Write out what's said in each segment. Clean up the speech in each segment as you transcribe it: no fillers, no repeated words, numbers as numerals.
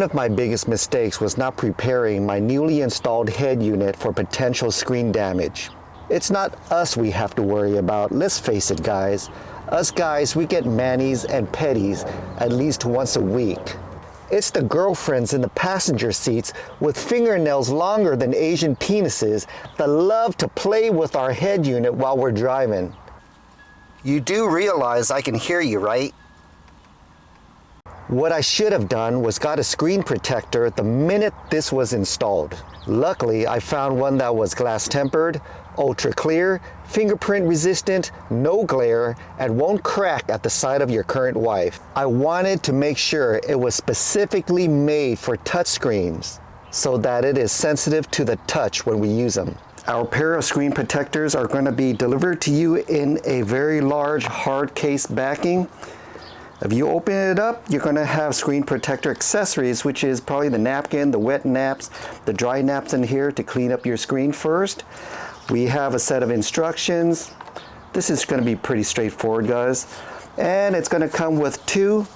One of my biggest mistakes was not preparing my newly installed head unit for potential screen damage. It's not us we have to worry about, let's face it guys. Us guys, we get manis and petties at least once a week. It's the girlfriends in the passenger seats with fingernails longer than Asian penises that love to play with our head unit while we're driving. You do realize I can hear you, right? What I should have done was got a screen protector the minute this was installed. Luckily, I found one that was glass tempered, ultra clear, fingerprint resistant, no glare, and won't crack at the side of your current wife. I wanted to make sure it was specifically made for touchscreens so that it is sensitive to the touch when we use them. Our pair of screen protectors are going to be delivered to you in a very large hard case backing. If you open it up, you're going to have screen protector accessories, which is probably the napkin, the wet naps, the dry naps in here to clean up your screen first. We have a set of instructions. This is going to be pretty straightforward, guys. And it's going to come with 2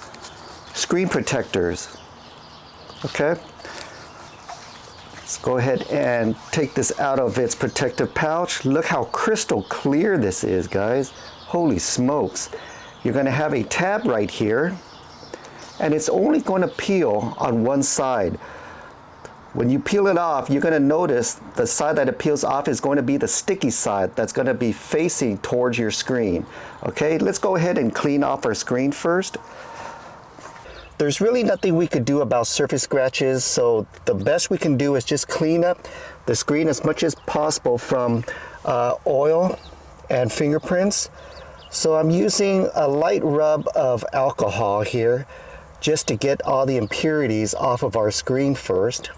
screen protectors. Okay. Let's go ahead and take this out of its protective pouch. Look how crystal clear this is, guys. Holy smokes. You're going to have a tab right here, and it's only going to peel on one side. When you peel it off, you're going to notice the side that it peels off is going to be the sticky side that's going to be facing towards your screen. Okay, let's go ahead and clean off our screen first. There's really nothing we could do about surface scratches, so the best we can do is just clean up the screen as much as possible from oil and fingerprints. So I'm using a light rub of alcohol here just to get all the impurities off of our screen first.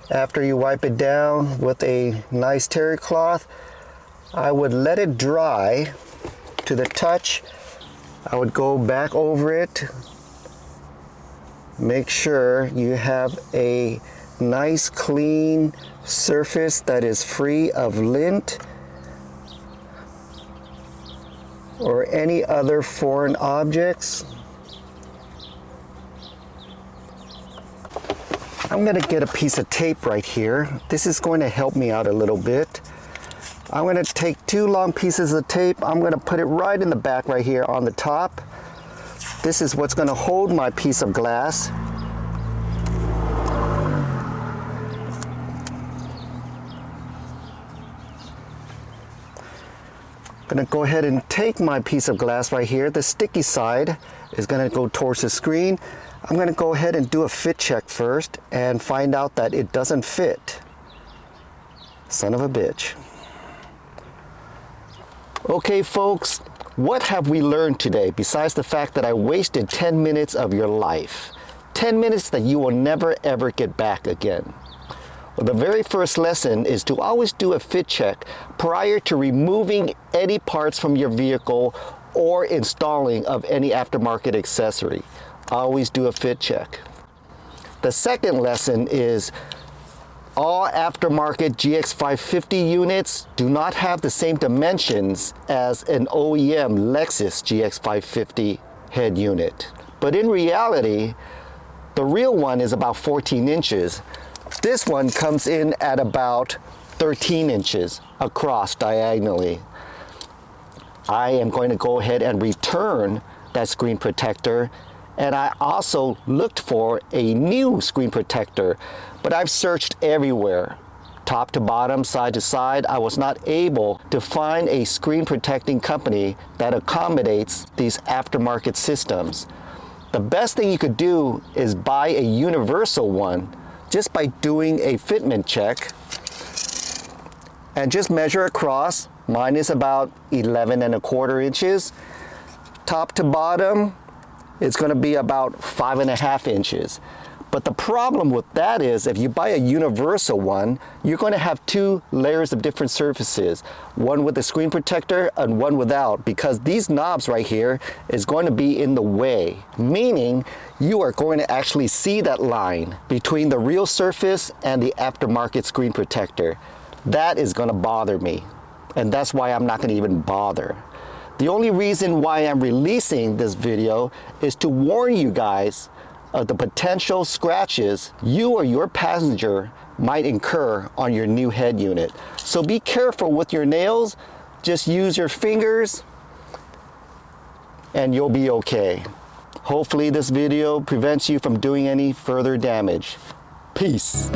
After you wipe it down with a nice terry cloth, I would let it dry to the touch. I would go back over it, make sure you have a nice clean surface that is free of lint or any other foreign objects. I'm going to get a piece of tape right here. This is going to help me out a little bit. I'm going to take 2 long pieces of tape. I'm going to put it right in the back right here on the top. This is what's going to hold my piece of glass. I'm going to go ahead and take my piece of glass right here. The sticky side is going to go towards the screen. I'm going to go ahead and do a fit check first and find out that it doesn't fit. Son of a bitch. Okay folks, what have we learned today besides the fact that I wasted 10 minutes of your life? 10 minutes that you will never ever get back again. Well, the very first lesson is to always do a fit check prior to removing any parts from your vehicle or installing of any aftermarket accessory. Always do a fit check. The second lesson is all aftermarket GX 550 units do not have the same dimensions as an OEM Lexus GX 550 head unit. But in reality, the real one is about 14 inches. This one comes in at about 13 inches across diagonally. I am going to go ahead and return that screen protector, and I also looked for a new screen protector, but I've searched everywhere, top to bottom, side to side. I was not able to find a screen protecting company that accommodates these aftermarket systems. The best thing you could do is buy a universal one just by doing a fitment check and just measure across. Mine is about 11¼ inches. Top to bottom, it's going to be about 5½ inches. But the problem with that is if you buy a universal one, you're going to have 2 layers of different surfaces, one with a screen protector and one without, because these knobs right here is going to be in the way, meaning you are going to actually see that line between the real surface and the aftermarket screen protector. That is going to bother me, and that's why I'm not going to even bother. The only reason why I'm releasing this video is to warn you guys of the potential scratches you or your passenger might incur on your new head unit. So be careful with your nails. Just use your fingers and you'll be okay. Hopefully this video prevents you from doing any further damage. Peace.